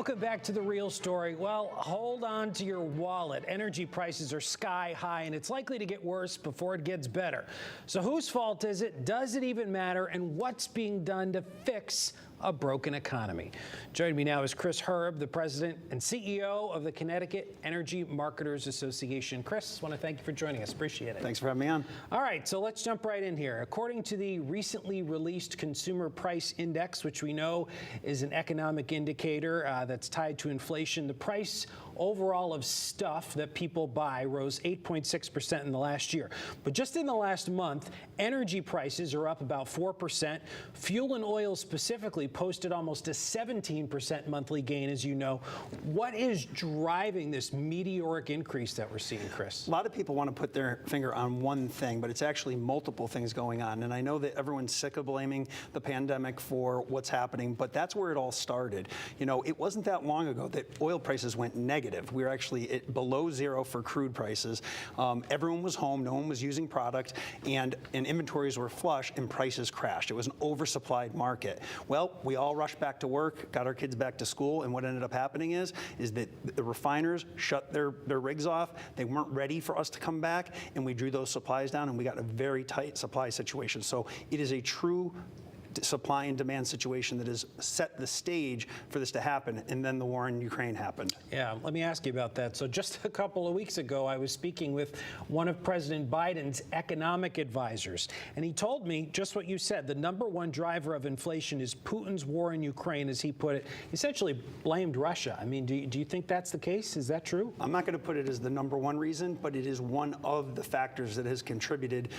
Welcome back to The Real Story. Well, hold on to your wallet. Energy prices are sky high, and it's likely to get worse before it gets better. So whose fault is it? Does it even matter? And what's being done to fix a broken economy? Joining me now is Chris Herb, the president and CEO of the Connecticut Energy Marketers Association. Chris, I want to thank you for joining us. Appreciate it. Thanks for having me on. All right, so let's jump right in here. According to the recently released Consumer Price Index, which we know is an economic indicator that's tied to inflation, the price overall of stuff that people buy rose 8.6% in the last year. But just in the last month, energy prices are up about 4%. Fuel and oil specifically posted almost a 17% monthly gain, as you know. What is driving this meteoric increase that we're seeing, Chris? A lot of people want to put their finger on one thing, but it's actually multiple things going on. And I know that everyone's sick of blaming the pandemic for what's happening, but that's where it all started. You know, it wasn't that long ago that oil prices went negative. We were actually below zero for crude prices. Everyone was home, no one was using product, and inventories were flush and prices crashed. It was an oversupplied market. Well, we all rushed back to work, got our kids back to school, and what ended up happening is that the refiners shut their rigs off. They weren't ready for us to come back, and we drew those supplies down, and we got a very tight supply situation. So it is a true supply and demand situation that has set the stage for this to happen, and then the war in Ukraine happened. Yeah, let me ask you about that. So just a couple of weeks ago, I was speaking with one of President Biden's economic advisors, and he told me just what you said. The number one driver of inflation is Putin's war in Ukraine, as he put it. He essentially blamed Russia. I mean, do you think that's the case? Is that true? I'm not going to put it as the number one reason, but it is one of the factors that has contributed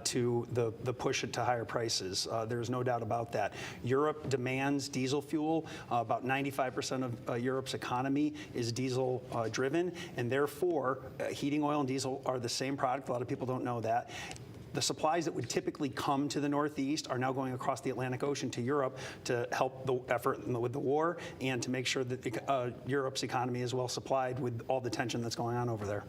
to the push to higher prices. There's no doubt about that. Europe demands diesel fuel. About 95% of Europe's economy is diesel driven, and therefore heating oil and diesel are the same product. A lot of people don't know that. The supplies that would typically come to the Northeast are now going across the Atlantic Ocean to Europe to help the effort with the war and to make sure that Europe's economy is well supplied with all the tension that's going on over there.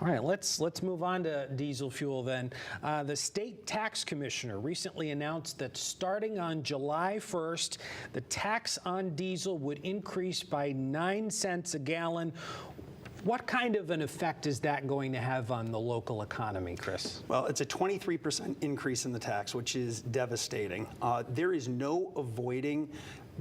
All right, let's move on to diesel fuel then. The state tax commissioner recently announced that starting on July 1st, the tax on diesel would increase by 9 cents a gallon. What kind of an effect is that going to have on the local economy, Chris? Well, it's a 23% increase in the tax, which is devastating. There is no avoiding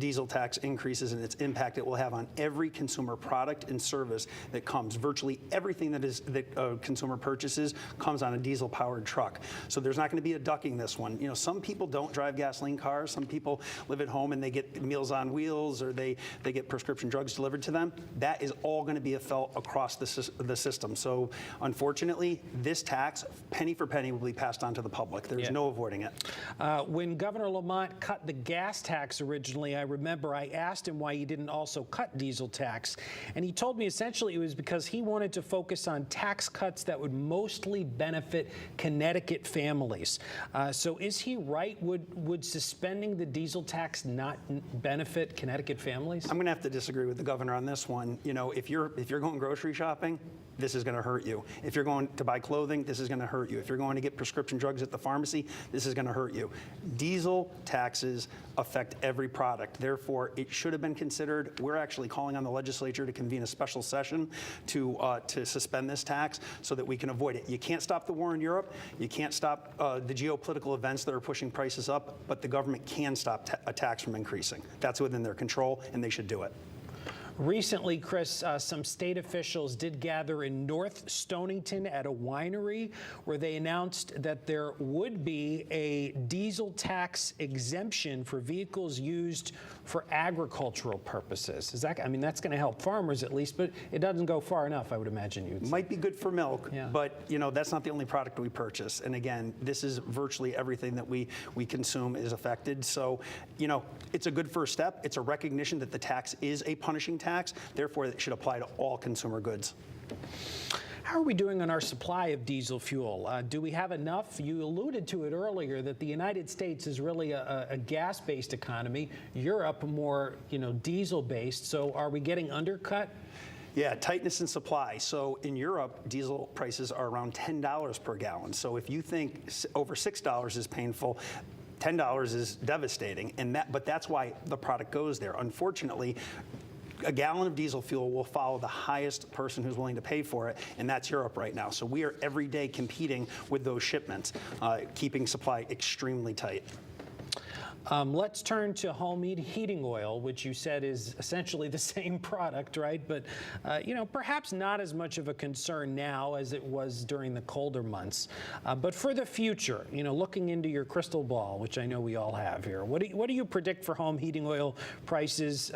diesel tax increases and its impact it will have on every consumer product and service that comes. Virtually everything that a consumer purchases comes on a diesel-powered truck. So there's not going to be a ducking this one. You know, some people don't drive gasoline cars. Some people live at home and they get Meals on Wheels or they get prescription drugs delivered to them. That is all going to be felt across the system. So unfortunately, this tax, penny for penny, will be passed on to the public. There's no avoiding it. When Governor Lamont cut the gas tax originally, I remember I asked him why he didn't also cut diesel tax, and he told me essentially it was because he wanted to focus on tax cuts that would mostly benefit Connecticut families. So is he right? Would suspending the diesel tax not benefit Connecticut families? I'm going to have to disagree with the governor on this one. You know, if you're going grocery shopping, this is going to hurt you. If you're going to buy clothing, this is going to hurt you. If you're going to get prescription drugs at the pharmacy, this is going to hurt you. Diesel taxes affect every product. Therefore, it should have been considered. We're actually calling on the legislature to convene a special session to suspend this tax so that we can avoid it. You can't stop the war in Europe. You can't stop the geopolitical events that are pushing prices up, but the government can stop a tax from increasing. That's within their control, and they should do it. Recently, Chris, some state officials did gather in North Stonington at a winery where they announced that there would be a diesel tax exemption for vehicles used for agricultural purposes. Is that, I mean, that's going to help farmers at least, but it doesn't go far enough, I would imagine you'd say. Might be good for milk, but you know, that's not the only product we purchase. And again, this is virtually everything that we consume is affected. So, you know, it's a good first step. It's a recognition that the tax is a punishing tax. Therefore, it should apply to all consumer goods. How are we doing on our supply of diesel fuel? Do we have enough? You alluded to it earlier that the United States is really a gas-based economy. Europe more, diesel-based. So are we getting undercut? Yeah, tightness in supply. So in Europe, diesel prices are around $10 per gallon. So if you think over $6 is painful, $10 is devastating, but that's why the product goes there. Unfortunately, a gallon of diesel fuel will follow the highest person who's willing to pay for it, and that's Europe right now. So we are every day competing with those shipments, keeping supply extremely tight. Let's turn to home heating oil, which you said is essentially the same product, right? But, perhaps not as much of a concern now as it was during the colder months. But for the future, looking into your crystal ball, which I know we all have here, what do you predict for home heating oil prices?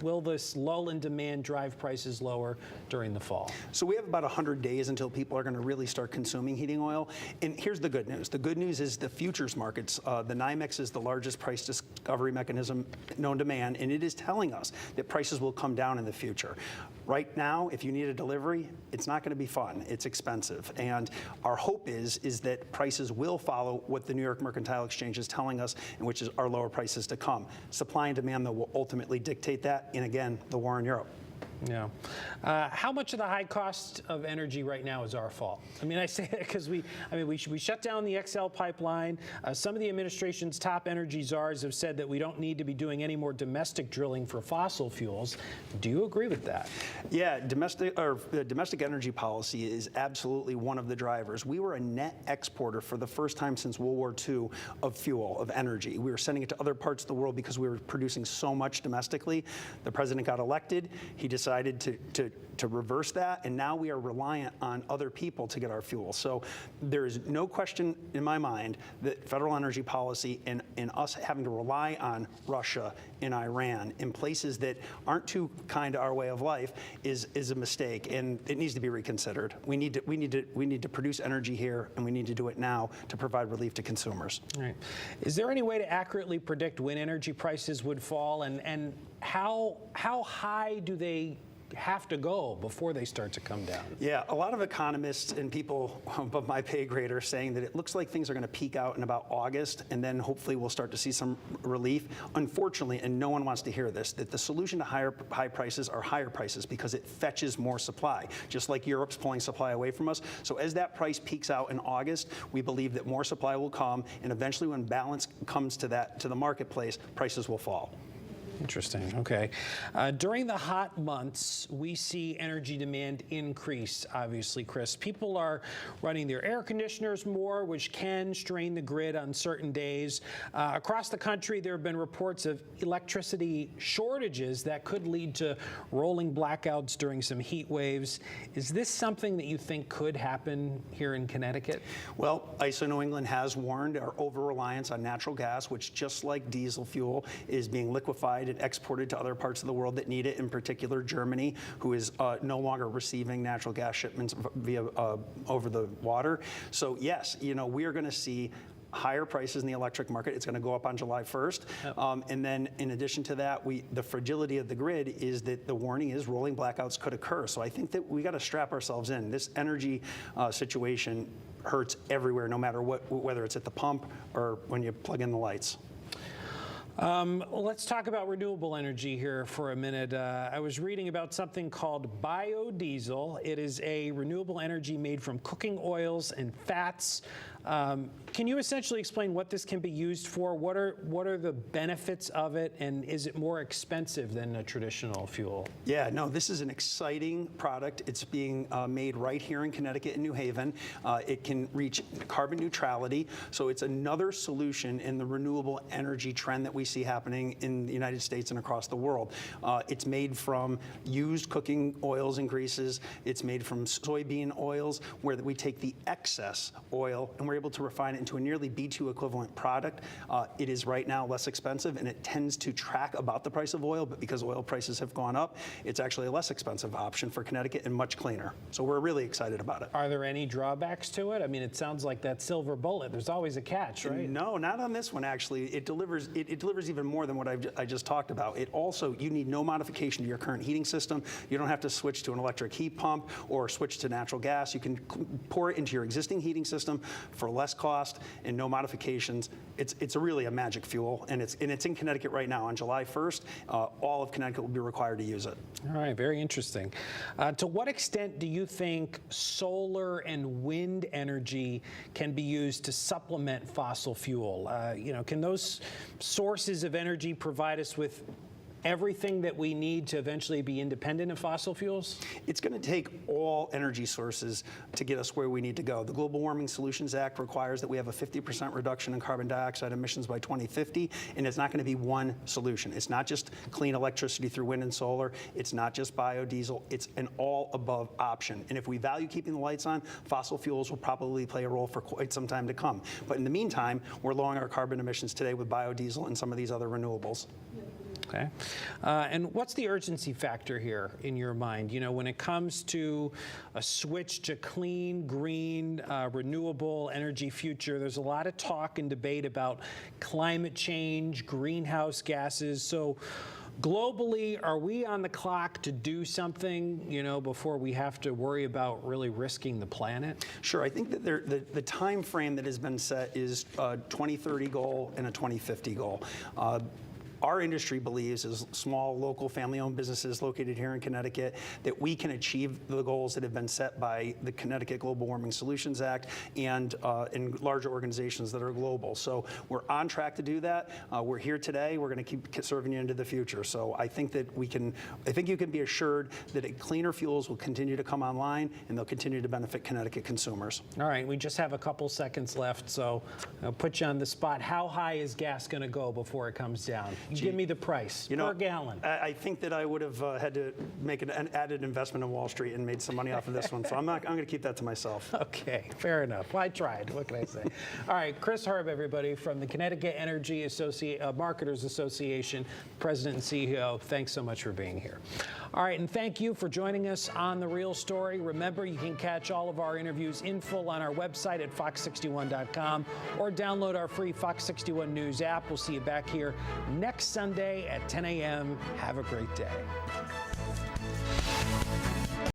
Will this lull in demand drive prices lower during the fall? So we have about 100 days until people are going to really start consuming heating oil. And here's the good news. The good news is the futures markets. The NYMEX is the largest price discovery mechanism known to man, and it is telling us that prices will come down in the future. Right now, if you need a delivery, it's not going to be fun. It's expensive. And our hope is that prices will follow what the New York Mercantile Exchange is telling us, and which is our lower prices to come. Supply and demand, though, will ultimately dictate that. And again, the war in Europe. Yeah. How much of the high cost of energy right now is our fault? I mean, I say that because we shut down the XL pipeline. Some of the administration's top energy czars have said that we don't need to be doing any more domestic drilling for fossil fuels. Do you agree with that? Yeah, domestic energy policy is absolutely one of the drivers. We were a net exporter for the first time since World War II of fuel, of energy. We were sending it to other parts of the world because we were producing so much domestically. The president got elected. He decided to reverse that, and now we are reliant on other people to get our fuel. So there is no question in my mind that federal energy policy and us having to rely on Russia and Iran in places that aren't too kind to our way of life is a mistake, and it needs to be reconsidered. We need to produce energy here, and we need to do it now to provide relief to consumers. All right. Is there any way to accurately predict when energy prices would fall, and how high do they have to go before they start to come down? Yeah, a lot of economists and people above my pay grade are saying that it looks like things are going to peak out in about August, and then hopefully we'll start to see some relief. Unfortunately, and no one wants to hear this, that the solution to high prices are higher prices because it fetches more supply, just like Europe's pulling supply away from us. So as that price peaks out in August, we believe that more supply will come, and eventually when balance comes to the marketplace, prices will fall. Interesting. Okay. During the hot months, we see energy demand increase, obviously, Chris. People are running their air conditioners more, which can strain the grid on certain days. Across the country, there have been reports of electricity shortages that could lead to rolling blackouts during some heat waves. Is this something that you think could happen here in Connecticut? Well, ISO New England has warned our over-reliance on natural gas, which, just like diesel fuel, is being liquefied and exported to other parts of the world that need it, in particular Germany, who is no longer receiving natural gas shipments via over the water. So yes, we are going to see higher prices in the electric market. It's going to go up on July 1st. Yep. And then in addition to that, the fragility of the grid is that the warning is rolling blackouts could occur. So I think that we got to strap ourselves in. This energy situation hurts everywhere, no matter whether it's at the pump or when you plug in the lights. Let's talk about renewable energy here for a minute. I was reading about something called biodiesel. It is a renewable energy made from cooking oils and fats. Can you essentially explain what this can be used for? What are the benefits of it, and is it more expensive than a traditional fuel? Yeah, no, this is an exciting product. It's being made right here in Connecticut and New Haven. It can reach carbon neutrality, so it's another solution in the renewable energy trend that we see happening in the United States and across the world. It's made from used cooking oils and greases. It's made from soybean oils, where we take the excess oil and we're able to refine it into a nearly B2 equivalent product. It is right now less expensive, and it tends to track about the price of oil, but because oil prices have gone up, it's actually a less expensive option for Connecticut and much cleaner. So we're really excited about it. Are there any drawbacks to it? I mean, it sounds like that silver bullet. There's always a catch, right? No, not on this one, actually. It delivers even more than what I just talked about. It also, you need no modification to your current heating system. You don't have to switch to an electric heat pump or switch to natural gas. You can pour it into your existing heating system for less cost and no modifications. It's really a magic fuel, and it's in Connecticut right now. On July 1st, all of Connecticut will be required to use it. All right, very interesting. To what extent do you think solar and wind energy can be used to supplement fossil fuel? Can those sources of energy provide us with everything that we need to eventually be independent of fossil fuels? It's going to take all energy sources to get us where we need to go. The Global Warming Solutions Act requires that we have a 50% reduction in carbon dioxide emissions by 2050, and it's not going to be one solution. It's not just clean electricity through wind and solar. It's not just biodiesel. It's an all-above option. And if we value keeping the lights on, fossil fuels will probably play a role for quite some time to come. But in the meantime, we're lowering our carbon emissions today with biodiesel and some of these other renewables. Okay. And what's the urgency factor here in your mind? You know, when it comes to a switch to clean, green, renewable energy future, there's a lot of talk and debate about climate change, greenhouse gases. So globally, are we on the clock to do something, you know, before we have to worry about really risking the planet? Sure. I think that the time frame that has been set is a 2030 goal and a 2050 goal. Our industry believes, as small, local, family-owned businesses located here in Connecticut, that we can achieve the goals that have been set by the Connecticut Global Warming Solutions Act and in larger organizations that are global. So we're on track to do that. We're here today. We're going to keep serving you into the future. So I think that I think you can be assured that cleaner fuels will continue to come online and they'll continue to benefit Connecticut consumers. All right, we just have a couple seconds left, so I'll put you on the spot. How high is gas going to go before it comes down? Give me the price per gallon. I think that I would have had to make an added investment in Wall Street and made some money off of this one. So I'm going to keep that to myself. Okay, fair enough. Well, I tried. What can I say? All right, Chris Herb, everybody, from the Connecticut Energy Marketers Association, President and CEO. Thanks so much for being here. All right, and thank you for joining us on The Real Story. Remember, you can catch all of our interviews in full on our website at fox61.com or download our free Fox 61 News app. We'll see you back here next Sunday at 10 a.m. Have a great day.